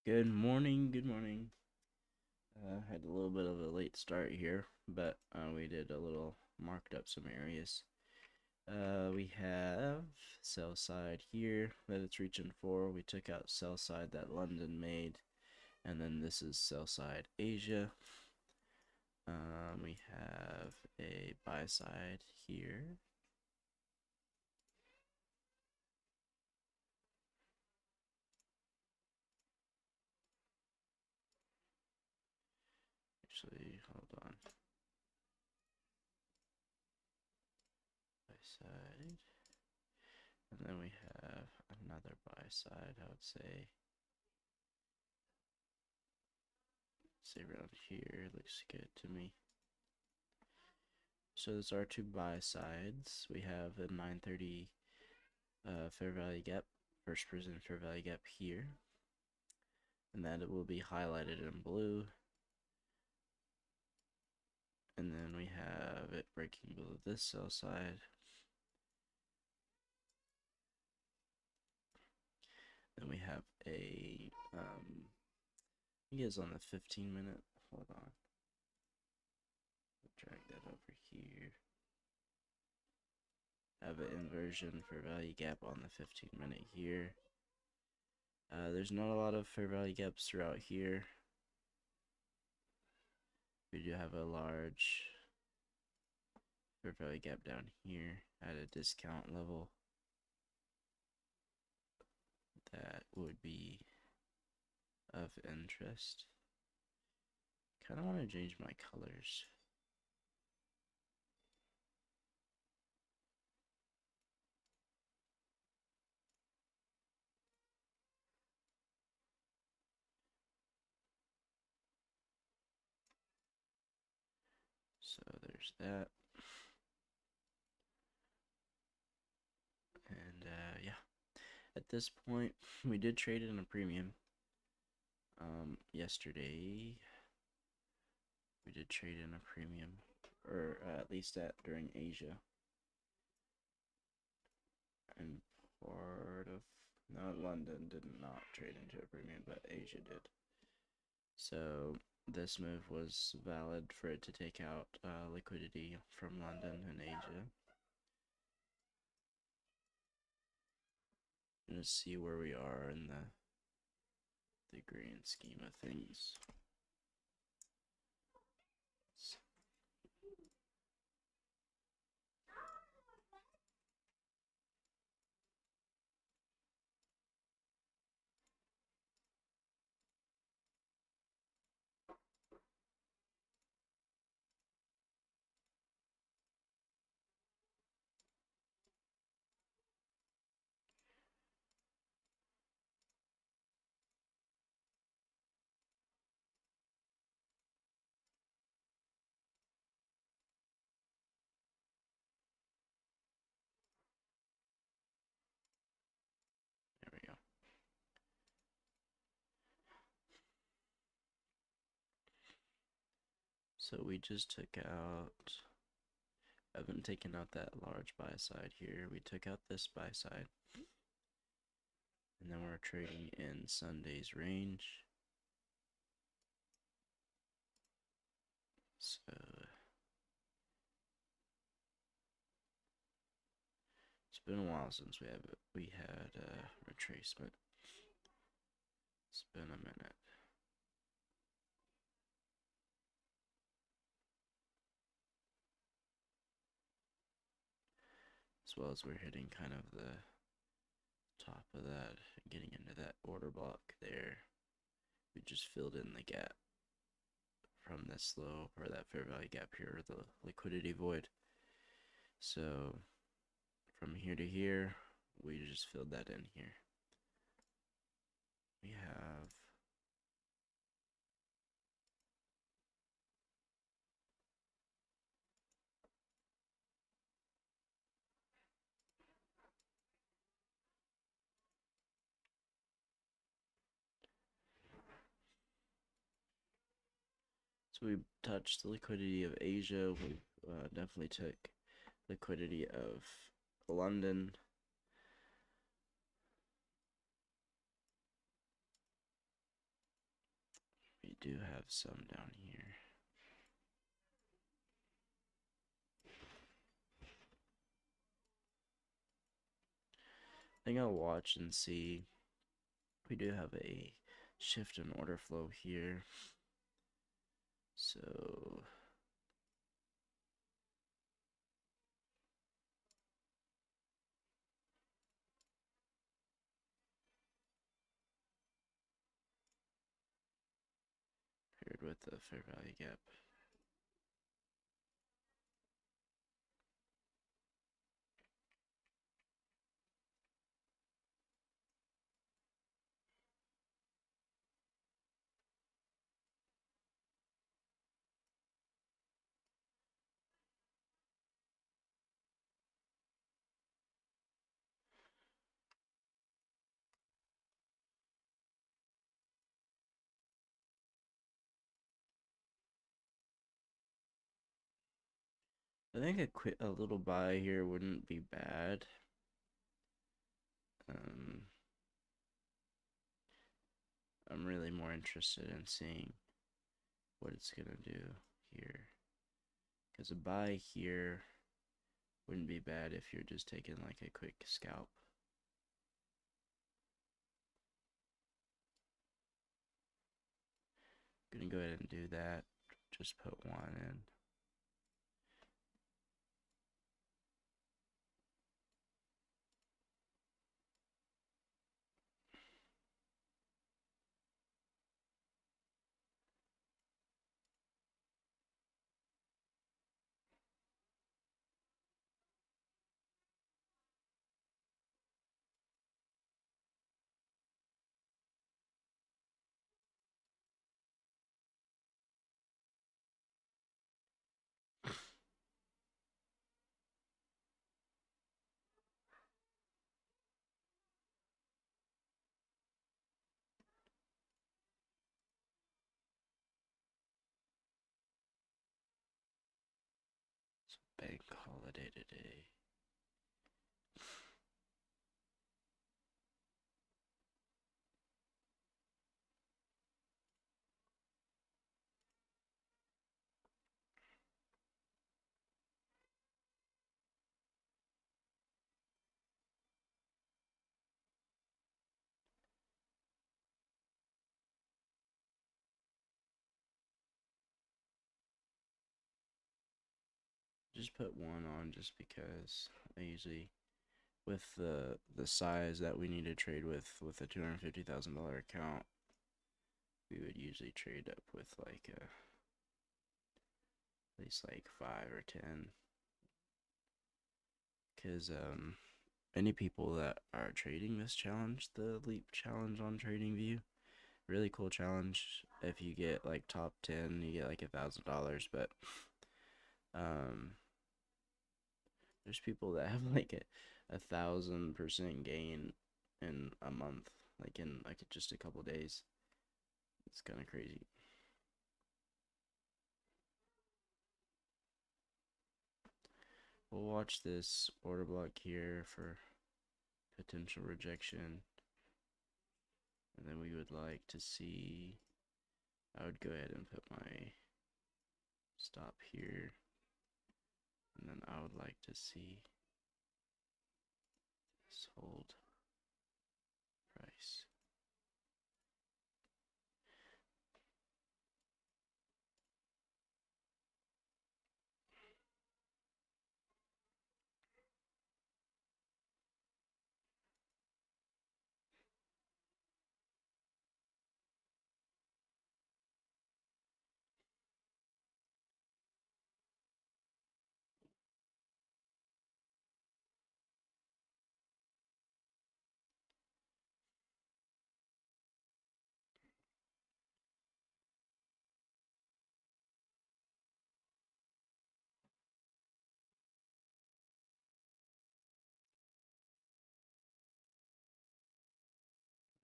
Good morning, good morning. Had a little bit of a late start here, but we did a little marked up some areas. We have sell side here that it's reaching for. We took out sell side that London made, and then this is sell side Asia. We have a buy side here. Actually, hold on. Buy side. And then we have another buy side, I would say. Say around here, looks good to me. So those are two buy sides. We have a 930 fair value gap, first present fair value gap here, and that it will be highlighted in blue. And then we have it breaking below this sell side. Then we have a I think it's on the 15-minute. Hold on. Drag that over here. Have an inversion for value gap on the 15-minute here. There's not a lot of fair value gaps throughout here. We do have a large fair value gap down here at a discount level that would be of interest. Kind of want to change my colors. So there's that. And yeah, at this point, we did trade in a premium. Yesterday, we did trade in a premium, or at least during Asia. And part of, no, London did not trade into a premium, but Asia did. So this move was valid for it to take out liquidity from London and Asia. Let's see where we are in the grand scheme of things. There we go. So we just took out, I haven't taken out that large buy side here. We took out this buy side. And then we're trading in Sunday's range. So it's been a while since we had a retracement. It's been a minute. As well as we're hitting kind of the top of that, getting into that order block there. We just filled in the gap from this low, or that fair value gap here, the liquidity void. So from here to here, we just filled that in here. We have so we touched the liquidity of Asia. We definitely took liquidity of London. do have some down here. I think I'll watch and see. We do have a shift in order flow here. So paired with the fair value gap. I think a little buy here wouldn't be bad. I'm really more interested in seeing what it's gonna do here, because a buy here wouldn't be bad if you're just taking like a quick scalp. Gonna go ahead and do that. Just put one in. It's a bank holiday today. Just put one on just because I usually, with the size that we need to trade with a $250,000 account, we would usually trade up with like at least like 5 or 10. Because any people that are trading this challenge, the Leap challenge on TradingView, really cool challenge. If you get like top 10, you get like $1,000. But there's people that have like a 1,000% gain in a month, like in like just a couple days. It's kind of crazy. We'll watch this order block here for potential rejection, and then we would like to see, I would go ahead and put my stop here, and then I would like to see this hold price.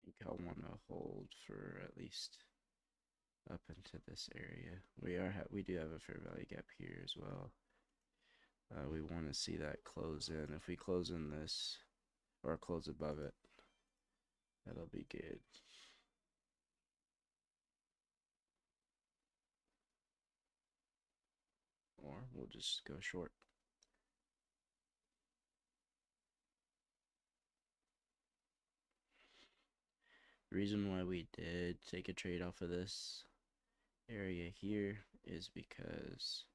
I think I want to hold for at least up into this area. We do have a fair value gap here as well. We want to see that close in. If we close in this or close above it, that'll be good. we'll just go short. The reason why we did take a trade off of this area here is because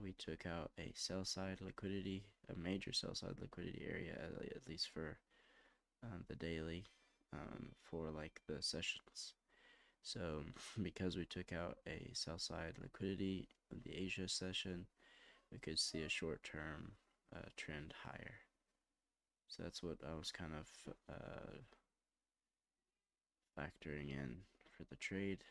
we took out a sell side liquidity, a major sell side liquidity area, at least for the daily, for like the sessions. So because we took out a sell side liquidity of the Asia session, we could see a short-term trend higher. So that's what I was kind of factoring in for the trade.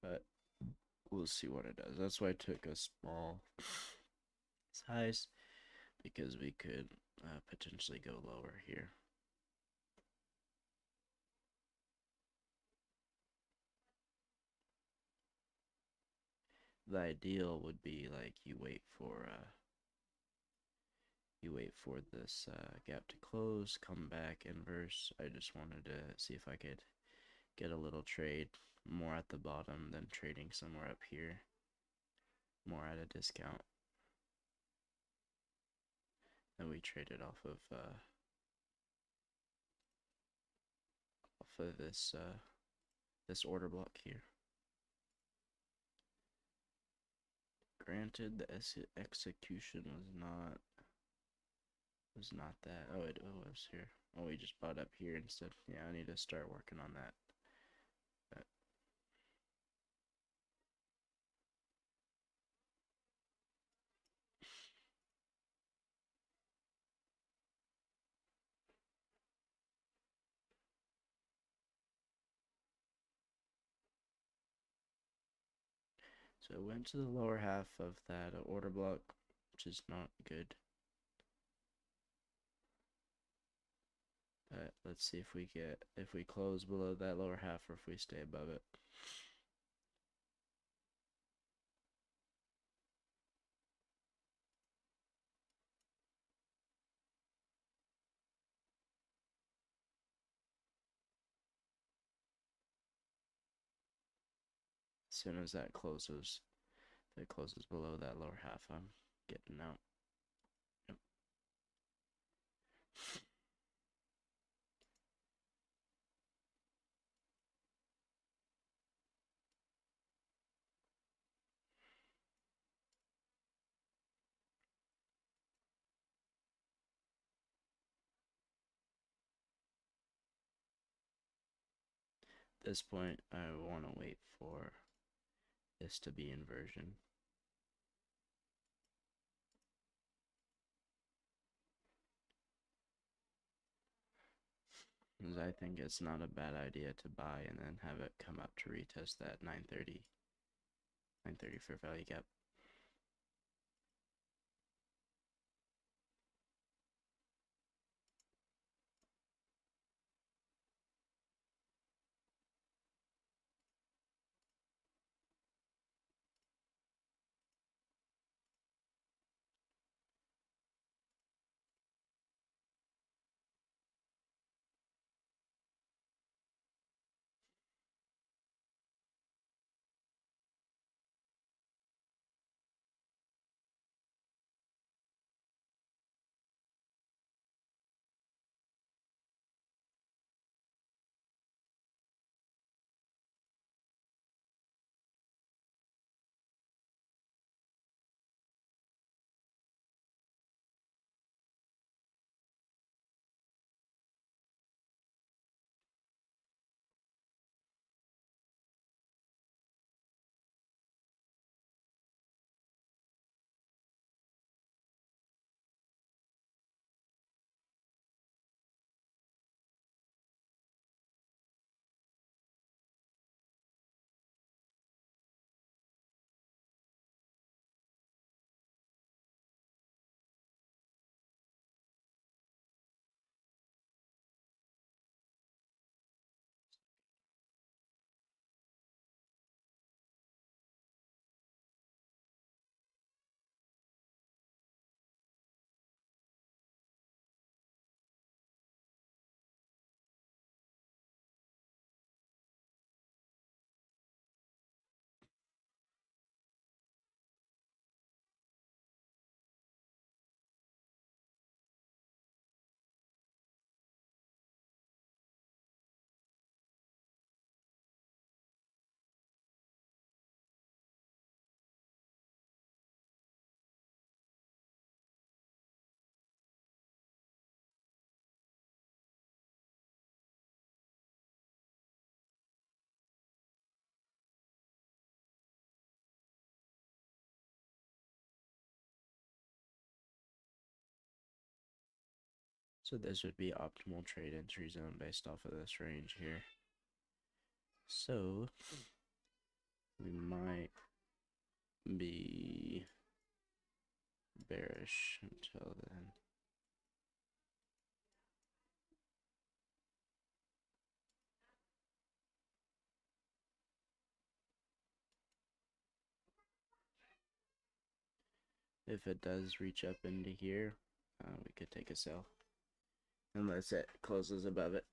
But we'll see what it does. That's why I took a small size, because we could potentially go lower here. The ideal would be like you wait for this gap to close, come back, inverse. I just wanted to see if I could get a little trade more at the bottom than trading somewhere up here, more at a discount. Then we traded off of this order block here. Granted, the execution was not that. Oh, it was here. Oh, we just bought up here instead. Yeah, I need to start working on that. But so it went to the lower half of that order block, which is not good. But let's see if we close below that lower half or if we stay above it. As soon as that closes, if it closes below that lower half, I'm getting out. Yep. At this point, I want to wait for this to be inversion. Because I think it's not a bad idea to buy and then have it come up to retest that 930 fair value gap. So this would be optimal trade entry zone based off of this range here. So we might be bearish until then. If it does reach up into here, we could take a sell. Unless it closes above it.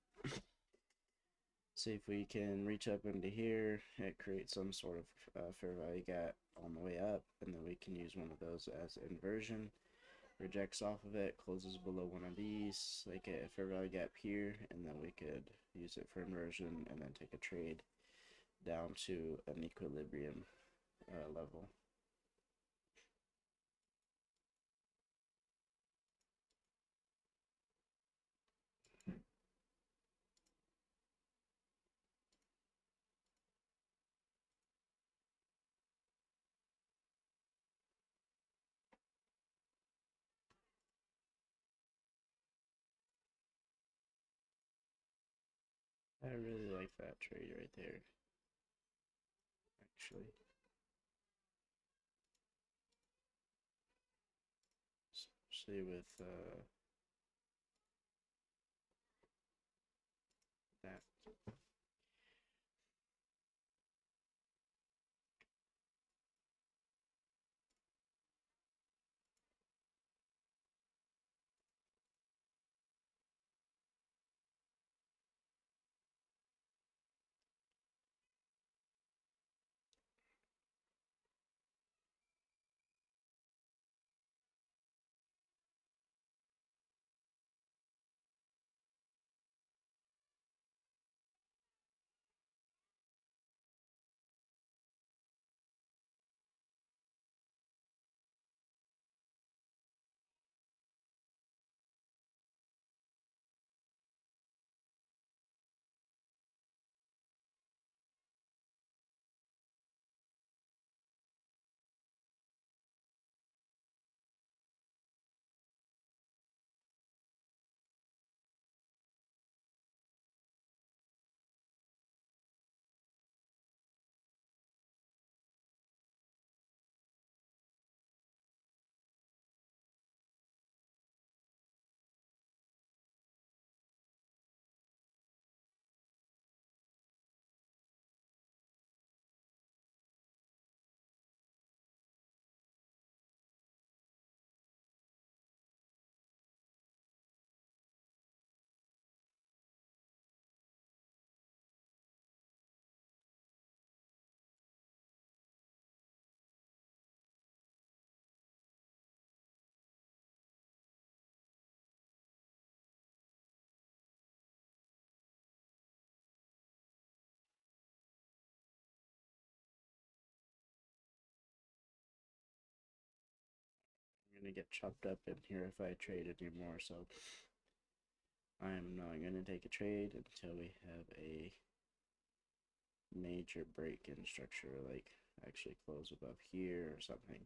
See if we can reach up into here. It creates some sort of fair value gap on the way up, and then we can use one of those as inversion. Rejects off of it, closes below one of these, like a fair value gap here, and then we could use it for inversion and then take a trade down to an equilibrium level. I really like that trade right there, actually. Especially with that. I'm gonna get chopped up in here if I trade anymore, so I'm not gonna take a trade until we have a major break in structure, like actually close above here or something.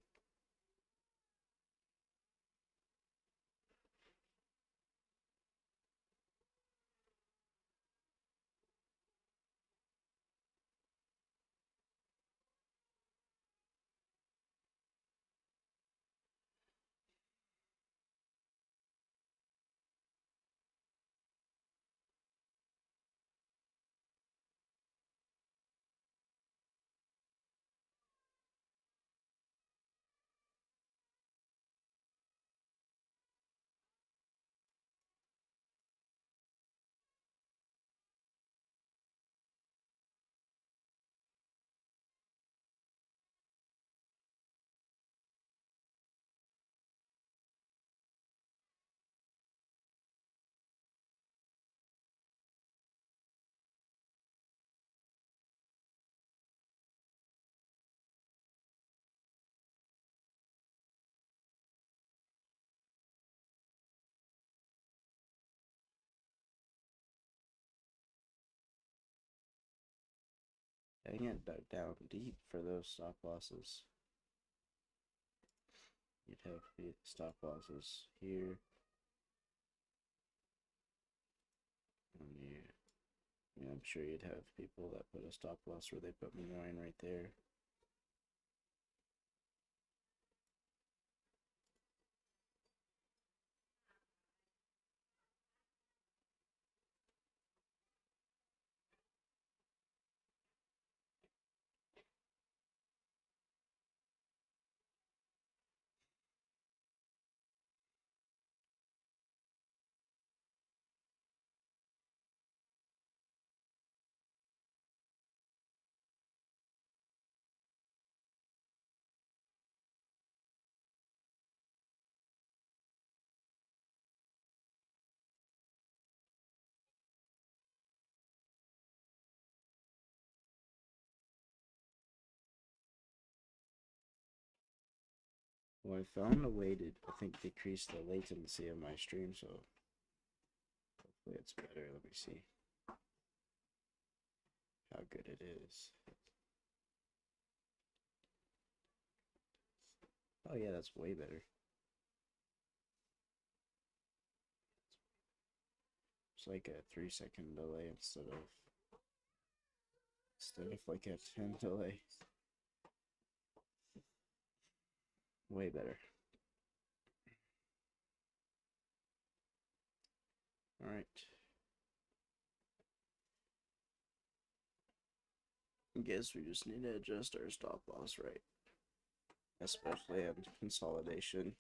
Dang it, dug down deep for those stop losses. You'd have the stop losses here And yeah, I'm sure you'd have people that put a stop loss where they put my line right there. Well, I found a way to, I think, decrease the latency of my stream, so hopefully it's better. Let me see how good it is. Oh yeah, that's way better. It's like a 3-second delay instead of like a 10 delay. Way better. All right. I guess we just need to adjust our stop loss right, especially on consolidation.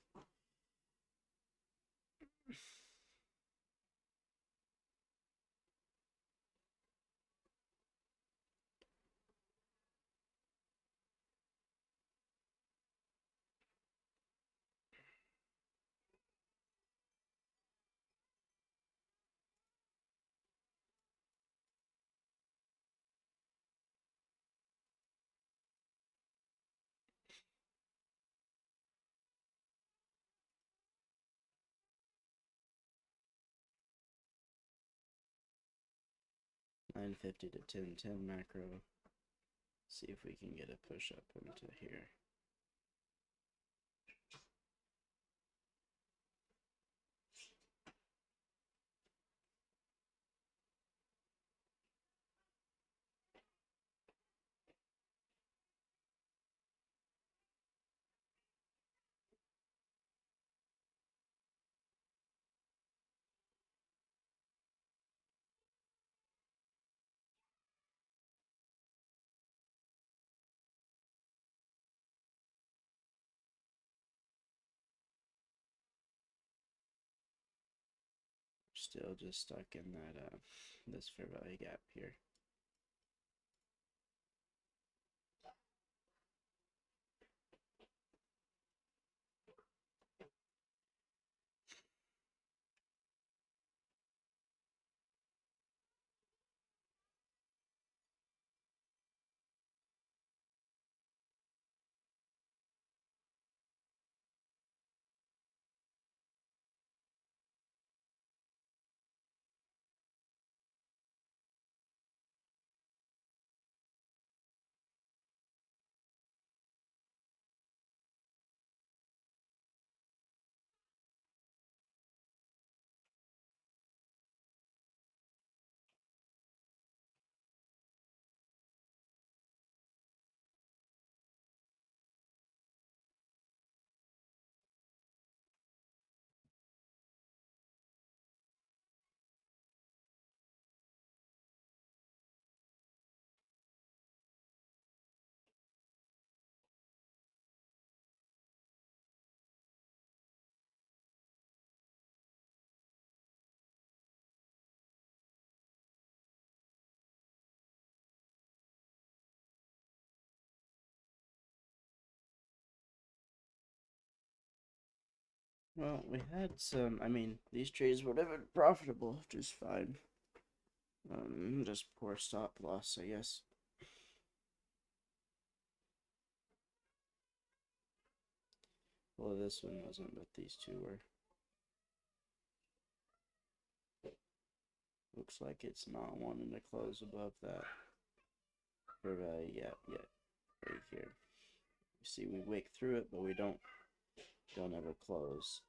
$9.50 to 10.10 macro. See if we can get a push up into here. Still just stuck in that this fair value gap here. Well, we had some, I mean, these trades were never profitable, just fine. Just poor stop loss, I guess. Well, this one wasn't, but these two were. Looks like it's not wanting to close above that fair value gap yet, right here. You see, we wake through it, but we don't ever close.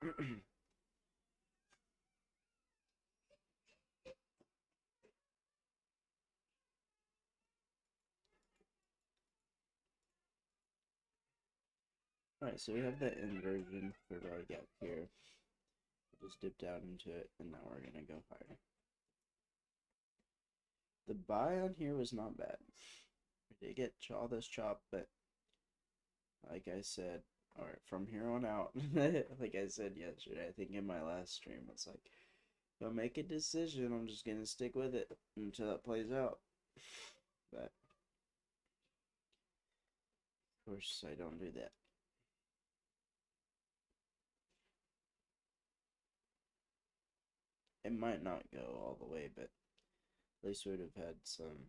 Alright, so we have the inversion for our gap here. We'll just dip down into it, and now we're gonna go higher. The buy on here was not bad. We did get all this chop, but like I said, or from here on out, like I said yesterday, I think in my last stream, it's like, if I make a decision, I'm just gonna stick with it until it plays out. But of course, I don't do that. It might not go all the way, but at least we would have had some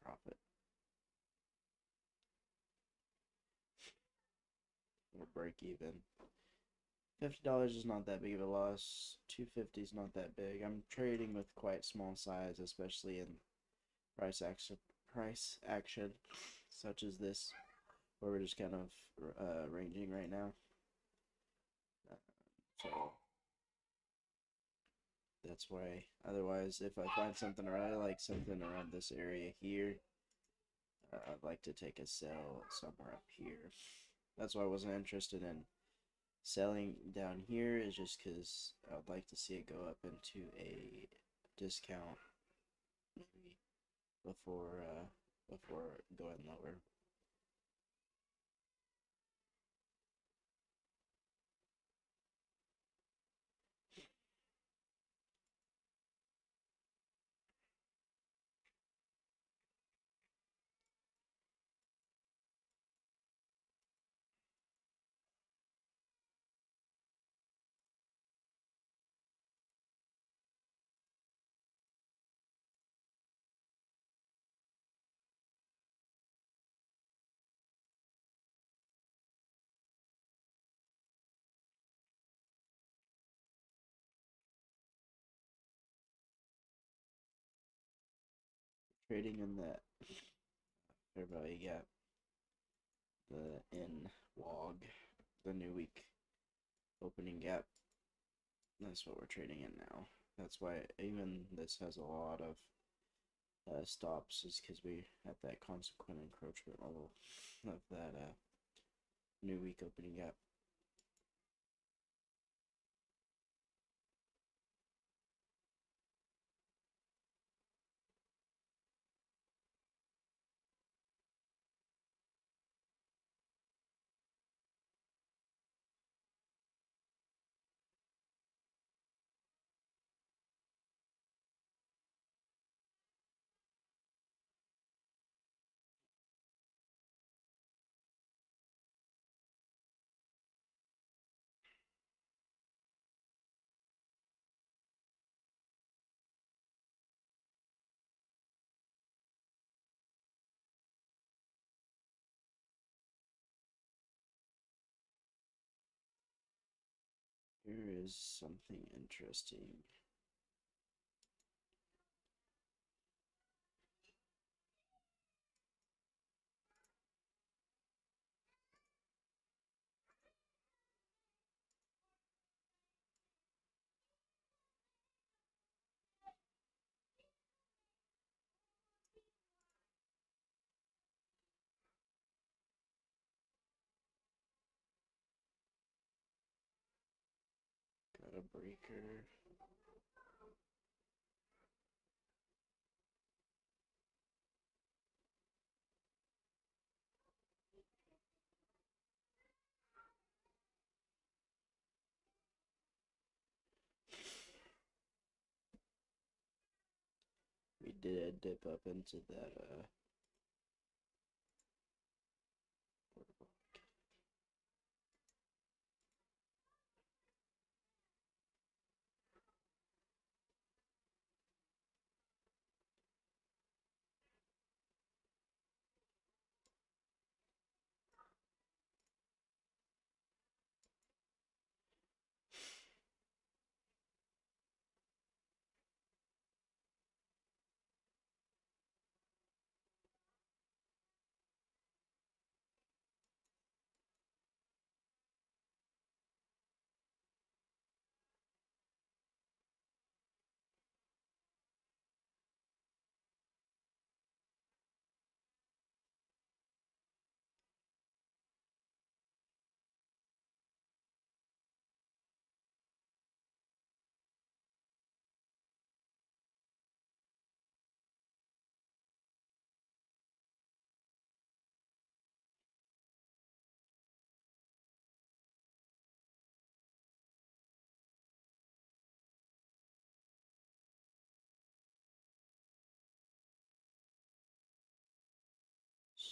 profit or break even. $50 is not that big of a loss. $250 is not that big. I'm trading with quite small size, especially in price action such as this, where we're just kind of ranging right now. So that's why. Otherwise, if I find something or I like something around this area here, I'd like to take a sell somewhere up here. That's why I wasn't interested in selling down here, is just because I would like to see it go up into a discount maybe before going lower. Trading in that fair value gap, the in WOG, the new week opening gap. That's what we're trading in now. That's why even this has a lot of stops, is because we have that consequent encroachment level of that new week opening gap. Here is something interesting. Got a breaker. We did dip up into that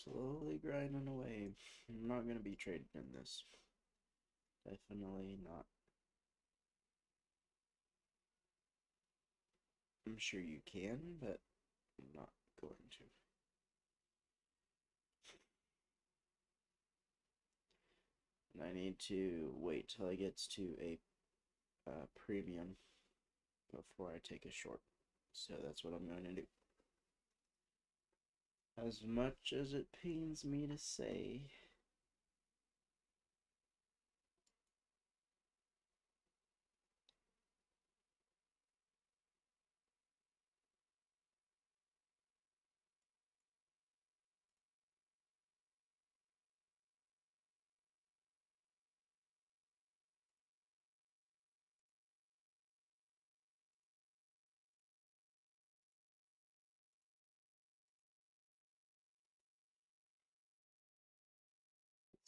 Slowly grinding away. I'm not going to be trading in this. Definitely not. I'm sure you can, but I'm not going to. And I need to wait till it gets to a premium before I take a short. So that's what I'm going to do. As much as it pains me to say,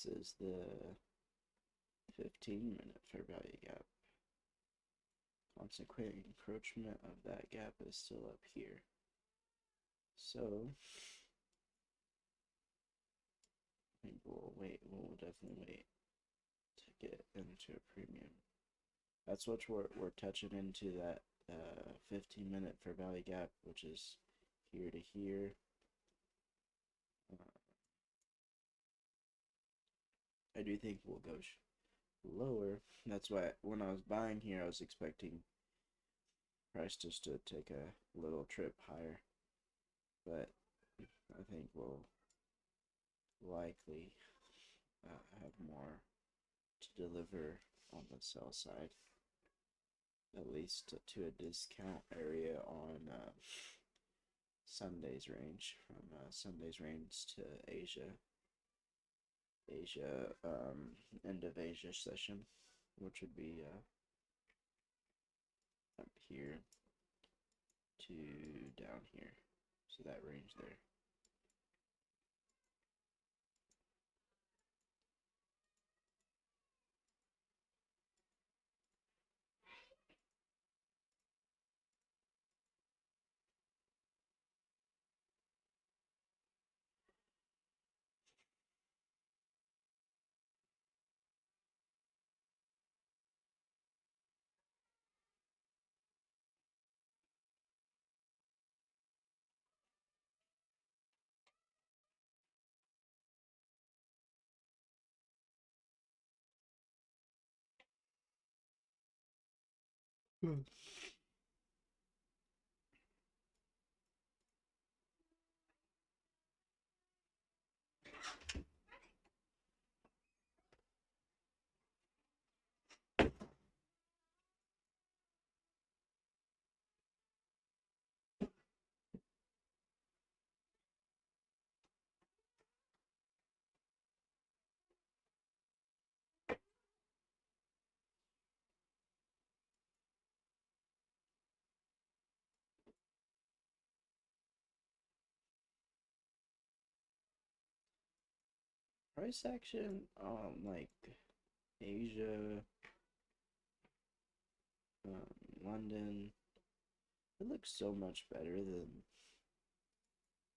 this is the 15-minute fair value gap. Consequent encroachment of that gap is still up here. So I think we'll definitely wait to get into a premium. That's what we're touching into, that 15-minute fair value gap, which is here to here. I do think we'll go lower. That's why when I was buying here, I was expecting price just to take a little trip higher, but I think we'll likely have more to deliver on the sell side, at least to a discount area on Sunday's range, from Sunday's range to Asia, end of Asia session, which would be up here to down here, so that range there. Price action like Asia, London, it looks so much better than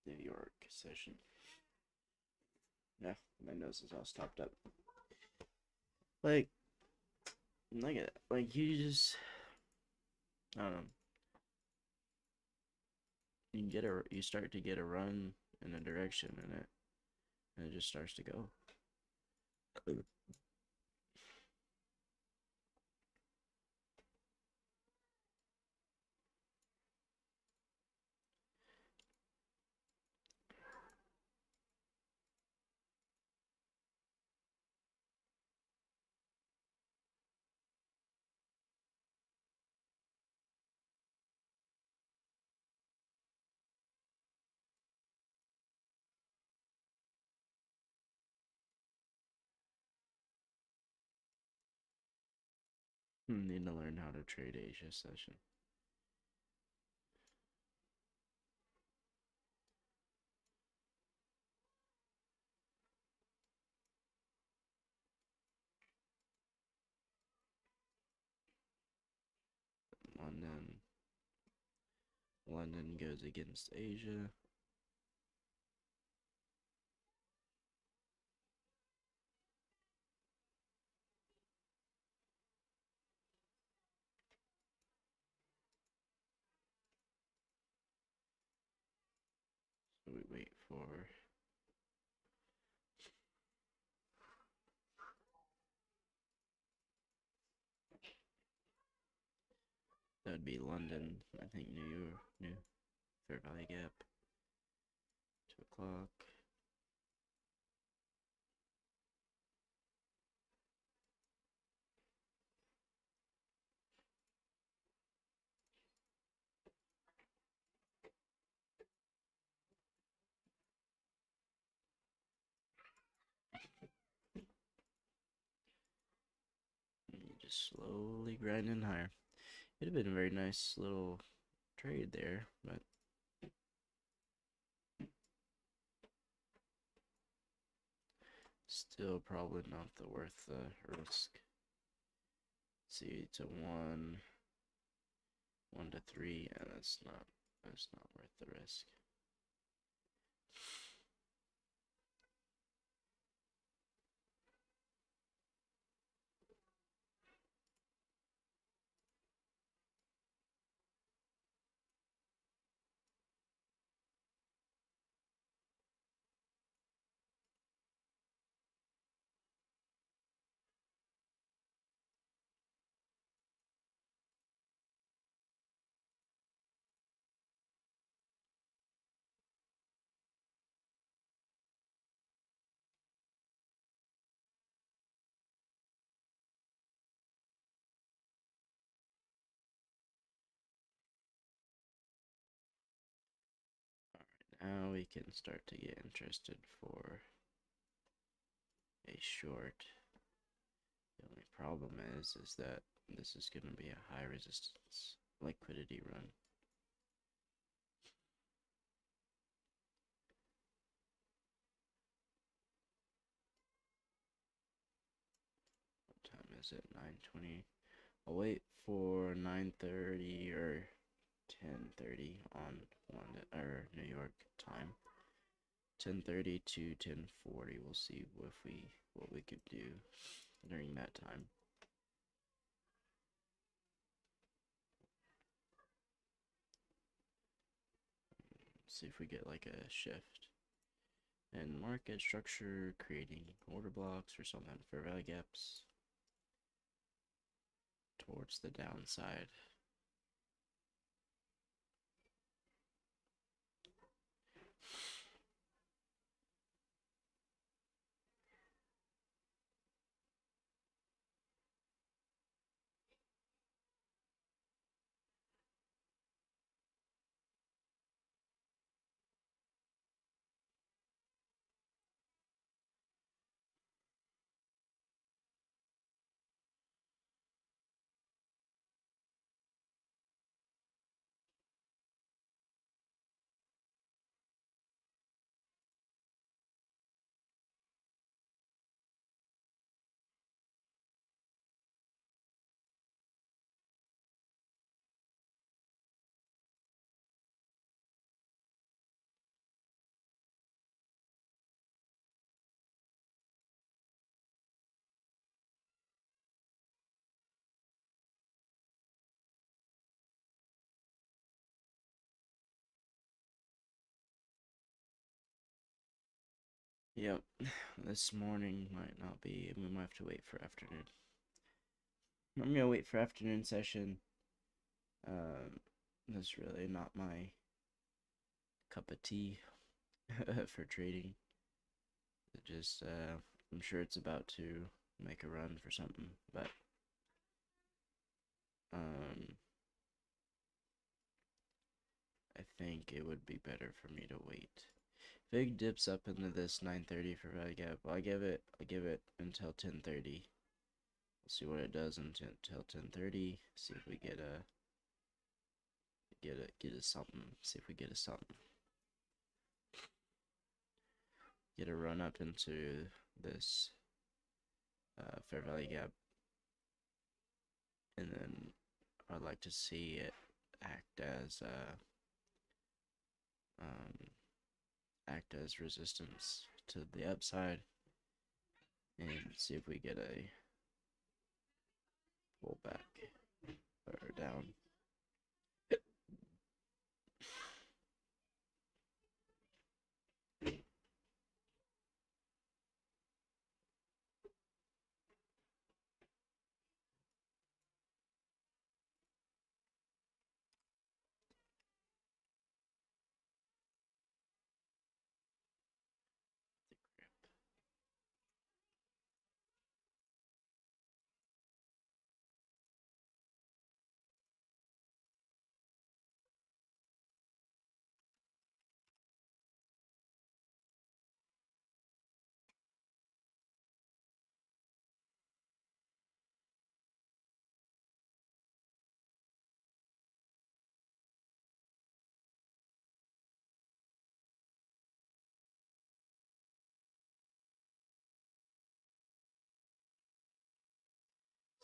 New York session. Yeah, my nose is all stopped up. Like, look at it. Like, I don't know. You start to get a run in a direction in it, and it just starts to go. Need to learn how to trade Asia session. London goes against Asia. for that would be London. I think New York, New Fair Valley Gap. 2 o'clock. Just slowly grinding higher. It'd have been a very nice little trade there, but still probably not the worth the risk. See, to 1 to 3, and that's not worth the risk. Now we can start to get interested for a short. The only problem is that this is going to be a high resistance liquidity run. What time is it? 9:20. I'll wait for 9:30 or 10:30 on London or New York time. 10:30 to 10:40. We'll see what we could do during that time. See if we get like a shift in market structure, creating order blocks or something for value gaps towards the downside. Yep, this morning might not be. We might have to wait for afternoon. I'm gonna wait for afternoon session. That's really not my cup of tea for trading. It just, I'm sure it's about to make a run for something, but I think it would be better for me to wait. If it dips up into this 9:30 for value gap, I'll give it until 10:30. We'll see what it does until 10:30. See if we get a something. See if we get a something. Get a run up into this fair value gap, and then I'd like to see it act as resistance to the upside, and see if we get a pullback or down.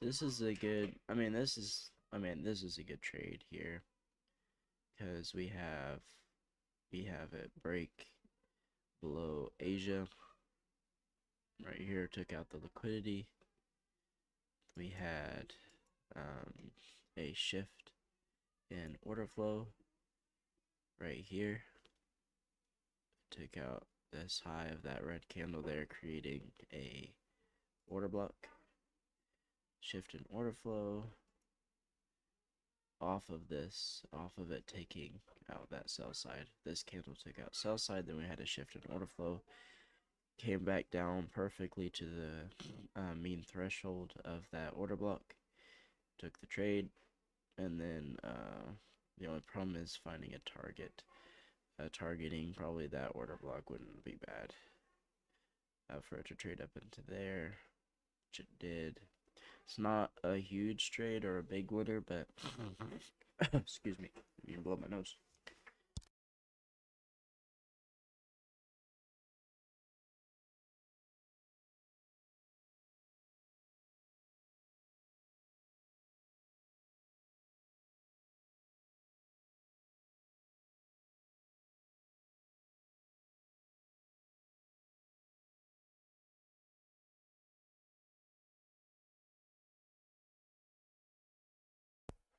this is a good. I mean, this is a good trade here because we have it break below Asia right here. Took out the liquidity. We had a shift in order flow right here. Took out this high of that red candle there, creating a order block. Shift in order flow off of it taking out that sell side. This candle took out sell side, then we had a shift in order flow. Came back down perfectly to the mean threshold of that order block. Took the trade, and then the only problem is finding a target. Targeting probably that order block wouldn't be bad. For it to trade up into there, which it did. It's not a huge trade or a big winner, but excuse me, you can blow my nose.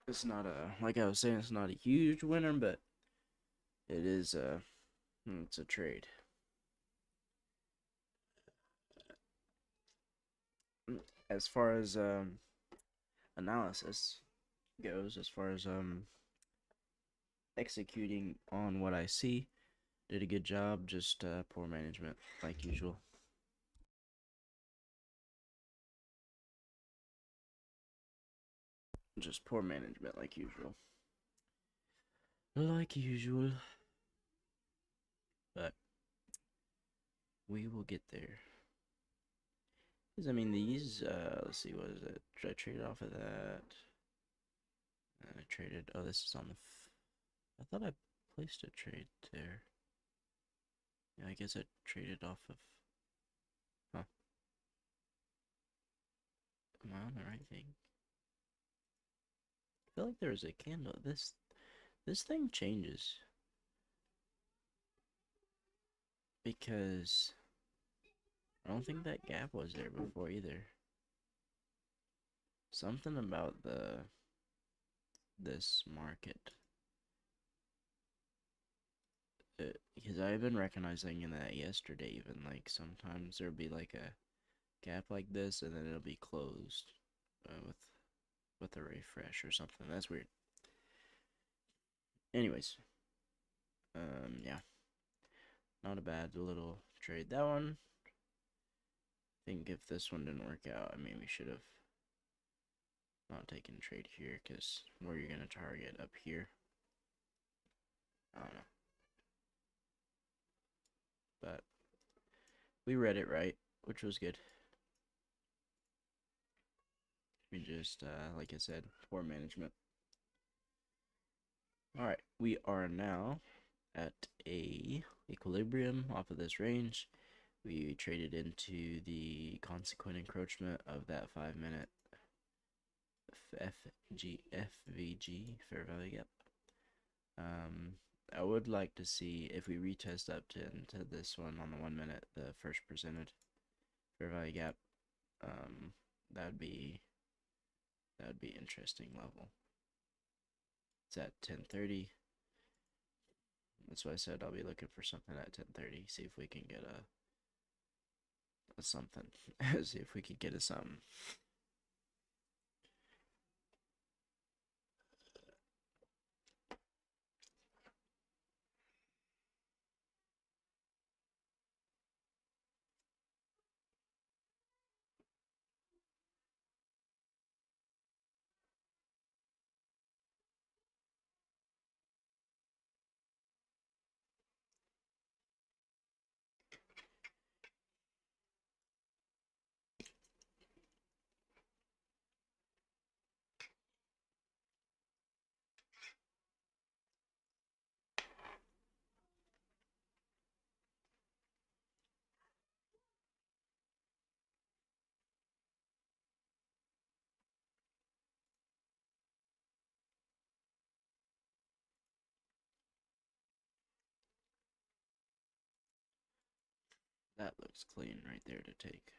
It's not like I was saying, it's not a huge winner, but it is it's a trade. As far as analysis goes, as far as executing on what I see, did a good job. Just poor management like usual. Just poor management like usual. Like usual. But we will get there. Because, I mean, these, let's see, what is it? Should I trade off of that? I traded, oh, this is on the, I thought I placed a trade there. Yeah, I guess I traded off of, huh. Am I on the right thing? I feel like there was a candle. This thing changes. Because I don't think that gap was there before either. Something about this market. Because I've been recognizing that yesterday even, like, sometimes there'll be like a gap like this and then it'll be closed with a refresh or something. That's weird. Anyways, yeah, not a bad little trade. That one, I think if this one didn't work out, I mean, we should have not taken trade here, because where you're gonna target up here, I don't know. But we read it right, which was good. We just, like I said, poor management. Alright, we are now at a equilibrium off of this range. We traded into the consequent encroachment of that 5-minute FVG, fair value gap. I would like to see if we retest up into this one on the 1 minute, the first presented fair value gap. That'd be interesting level. It's at 10:30. That's why I said I'll be looking for something at 10:30. See if we can get a something. See if we could get a something. That looks clean right there to take.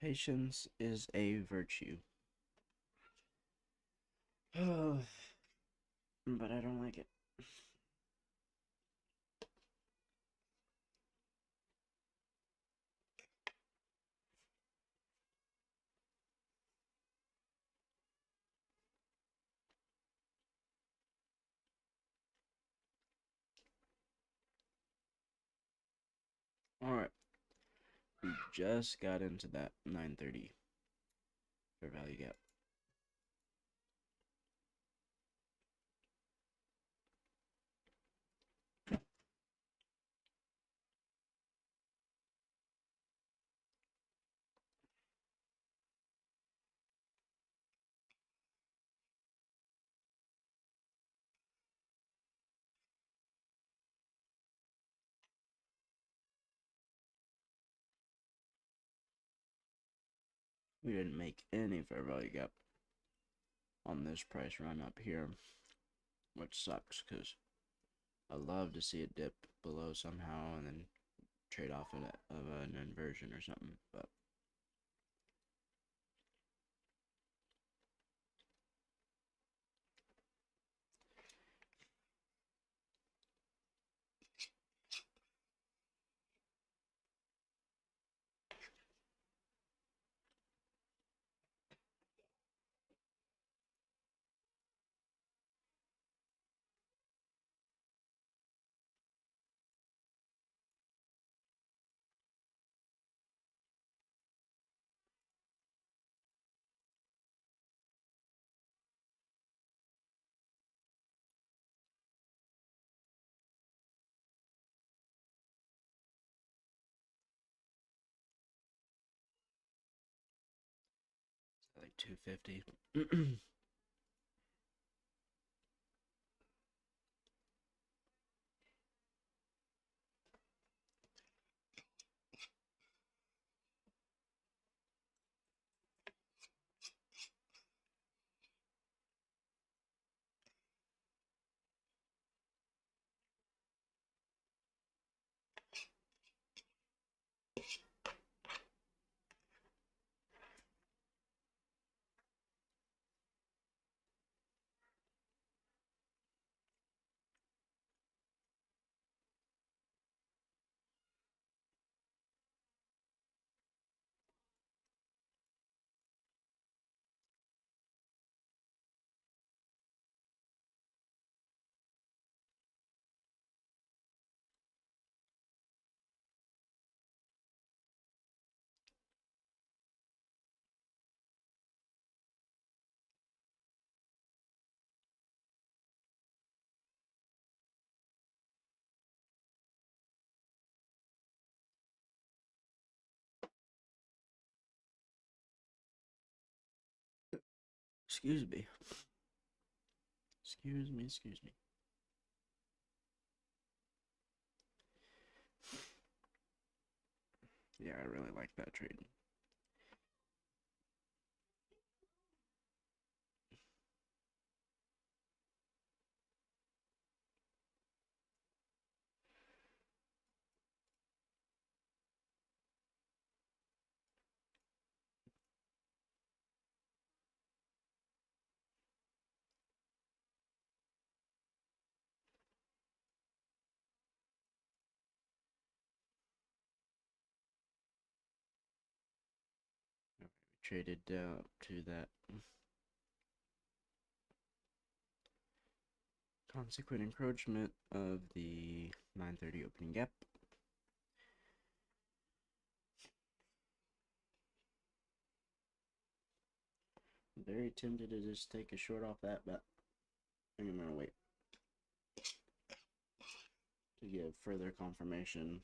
Patience is a virtue. But I don't like it. Alright, we just got into that 930 fair value gap. We didn't make any fair value gap on this price run up here, which sucks because I love to see it dip below somehow and then trade off of an inversion or something, but like 250. Excuse me. Excuse me, excuse me. Yeah, I really like that trade. Traded down to that consequent encroachment of the 930 opening gap. Very tempted to just take a short off that, but I'm gonna wait to give further confirmation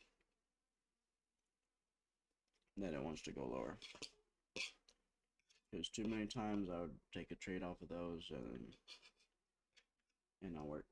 that it wants to go lower. Because too many times I would take a trade off of those and not work.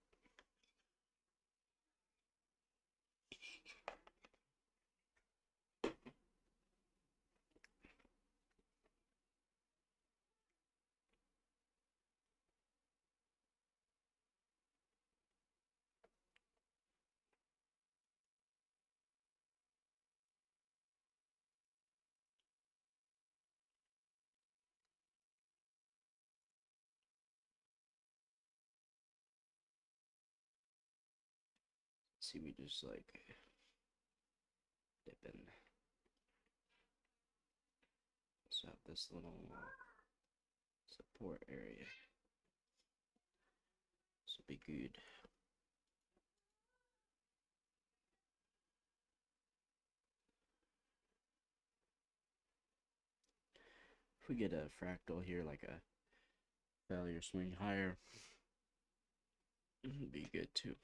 See, we just like dip in. Let's have this little support area. This will be good. If we get a fractal here, like a failure swing higher, it'd be good too.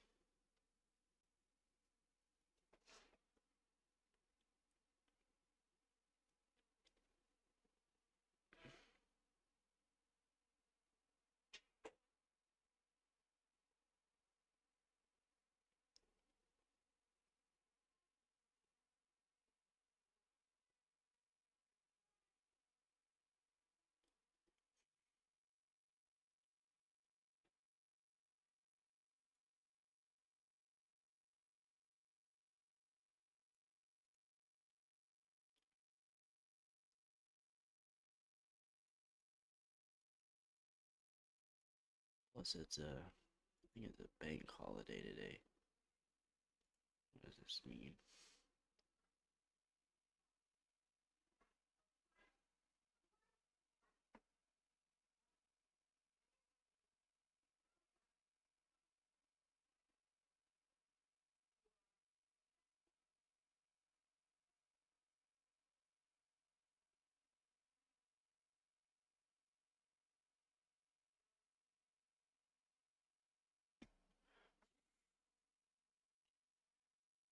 Plus, it's I think it's a bank holiday today. What does this mean?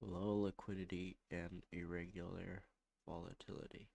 Low liquidity and irregular volatility.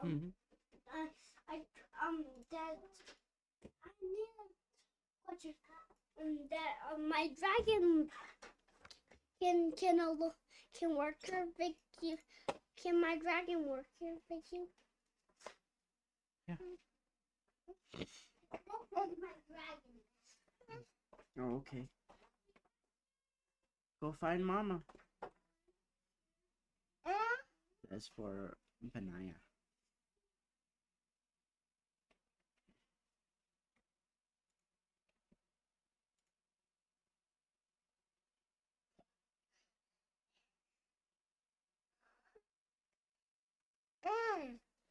I that I need what you that my dragon can work here with you. Can my dragon work here with you? Yeah. That's my dragon. Oh, okay. Go find Mama. That's for Benaya.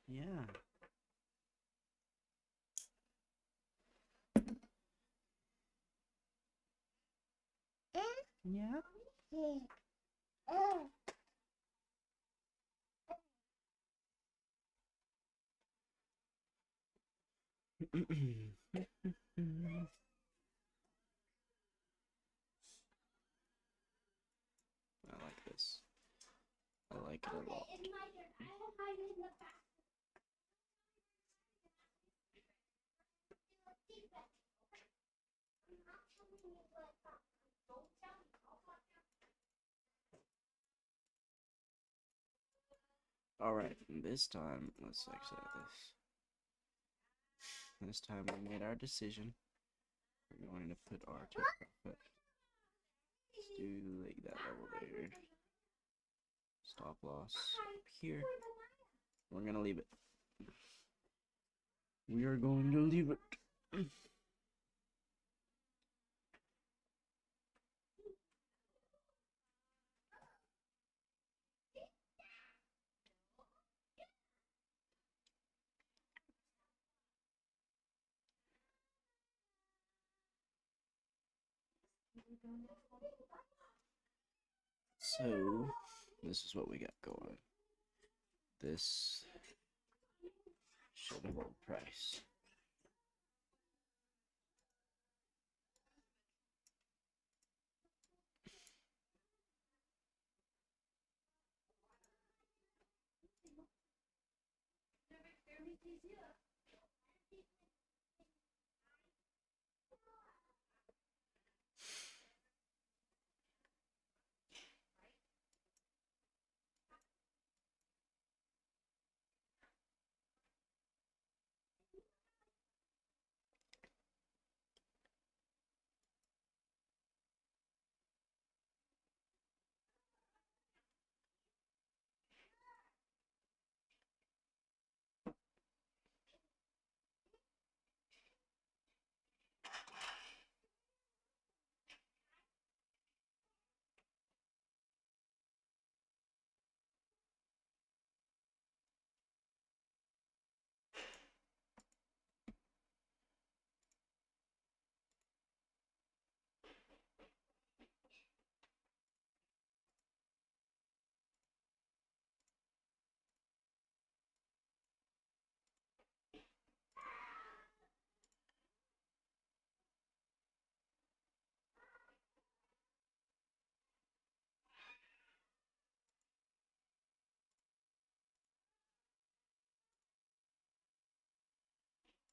Yeah. Yeah. I like this. I like it a lot. It's my turn. I have hide in the back. Alright, this time, let's exit this. This time we made our decision. We're going to put our take profit. Let's do like that level there. Stop loss up here. We're gonna leave it. We are going to leave it. So, this is what we got going. This should hold price.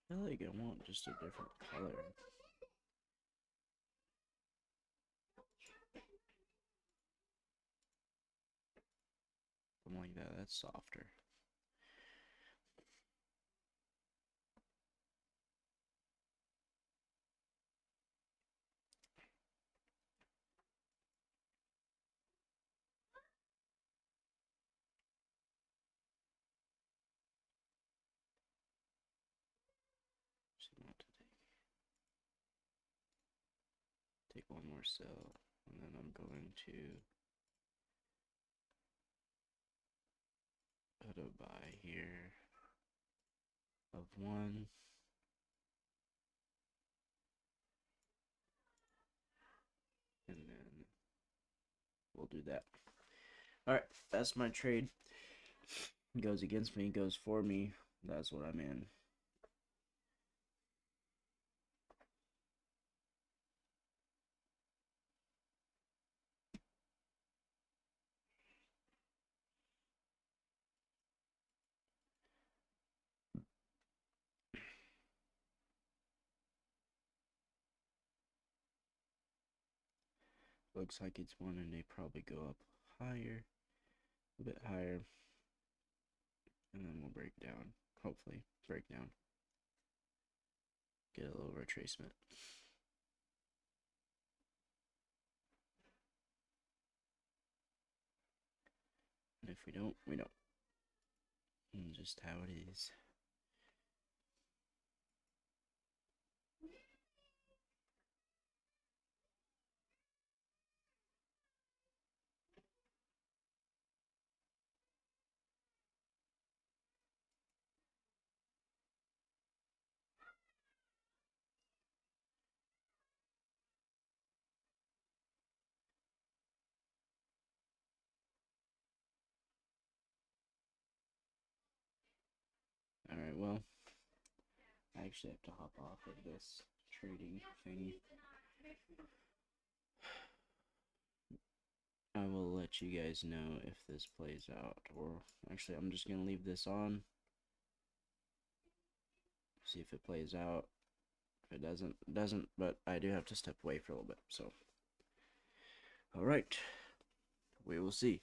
I feel like I want just a different color. Something like that. That's softer. Just want to take one more cell, and then I'm going to put a buy here of 1. And then we'll do that. Alright, that's my trade. Goes against me, goes for me. That's what I'm in. Looks like it's wanting to probably go up higher, a bit higher, and then we'll break down. Hopefully, break down. Get a little retracement. And if we don't, we don't. And just how it is. Alright, well, I actually have to hop off of this trading thing. I will let you guys know if this plays out, or actually, I'm just gonna leave this on. See if it plays out. If it doesn't, it doesn't, but I do have to step away for a little bit, so. Alright, we will see.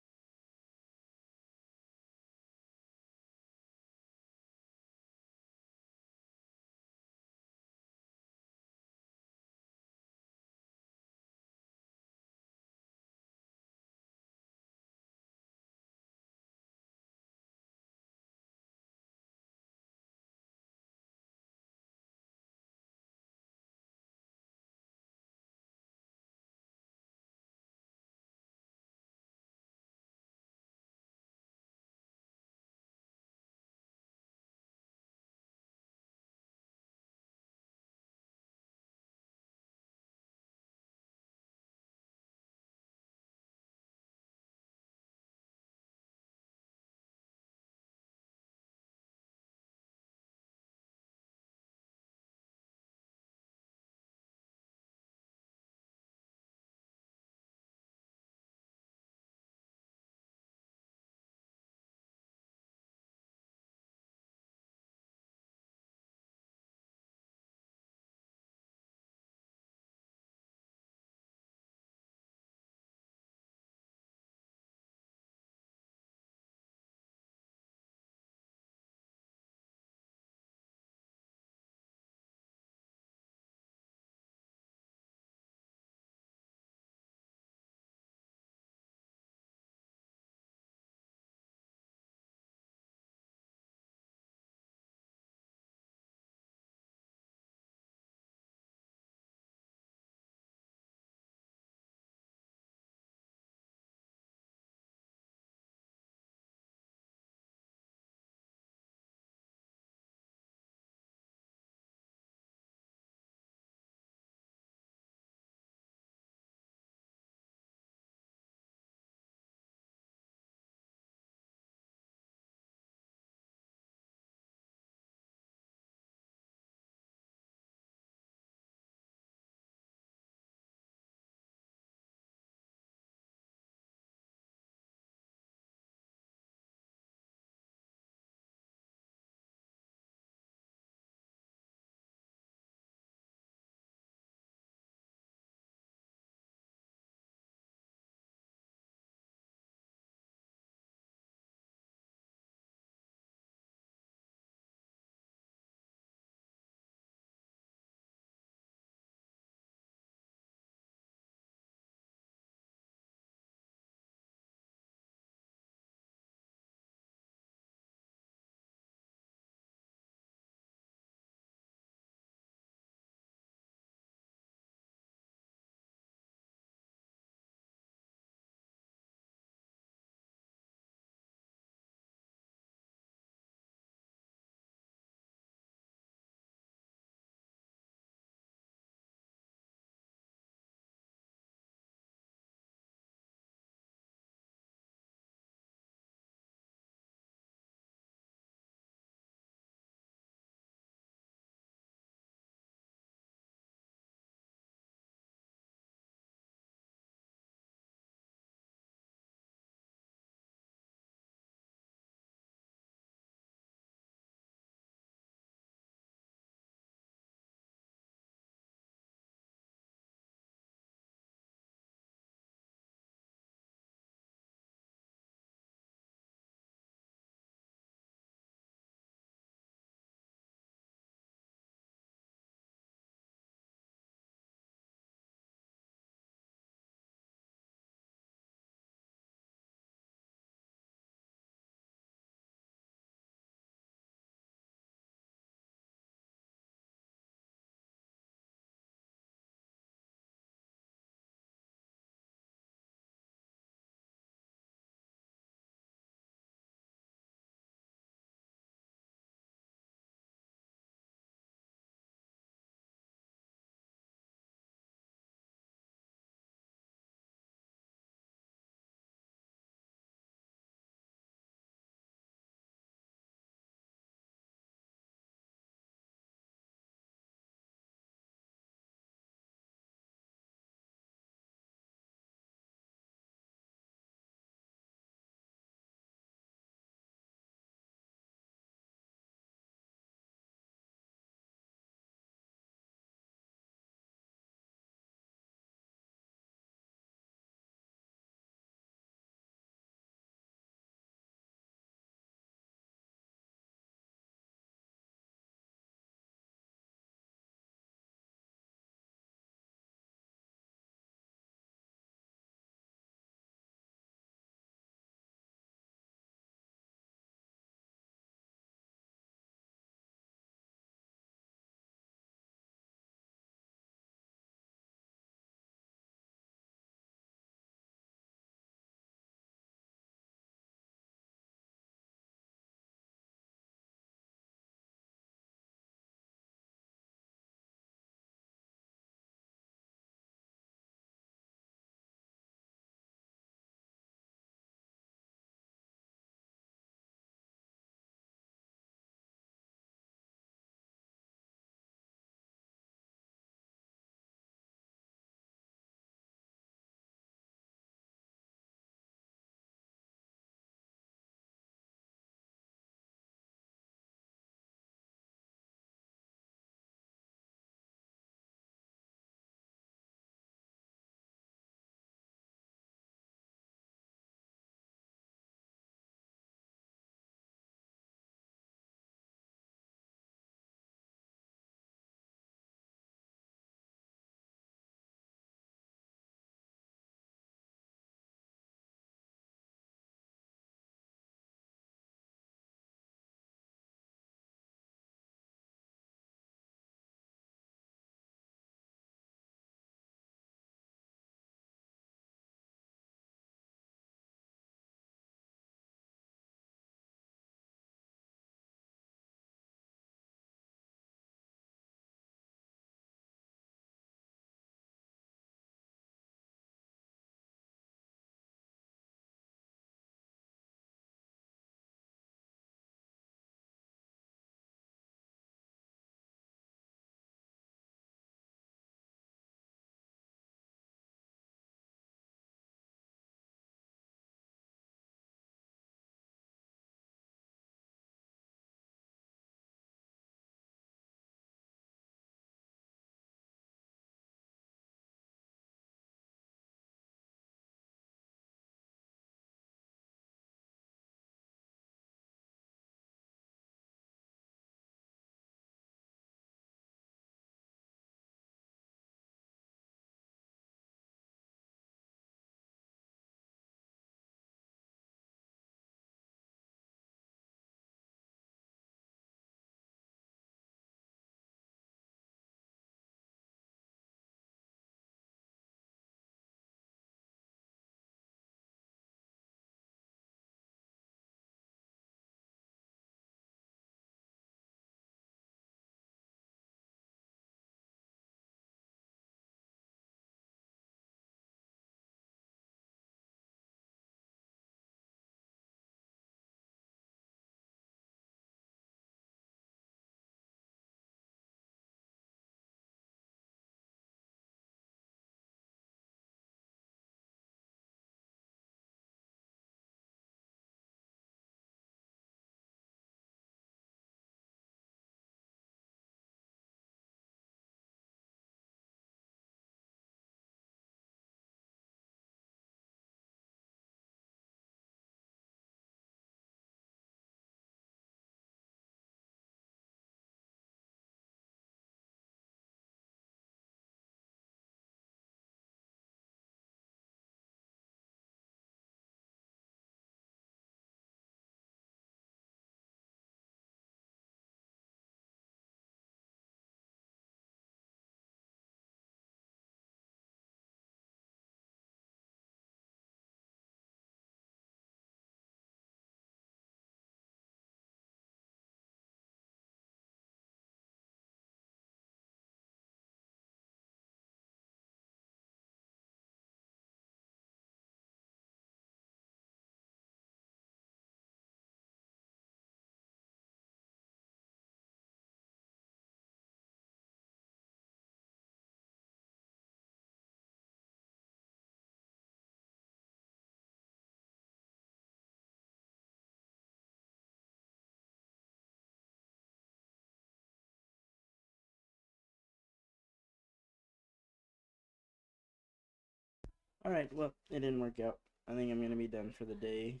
Alright, well, it didn't work out. I think I'm going to be done for the day.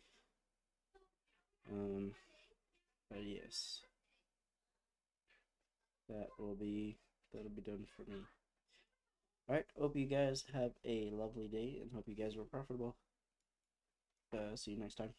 But yes. That'll be done for me. Alright, hope you guys have a lovely day and hope you guys were profitable. See you next time.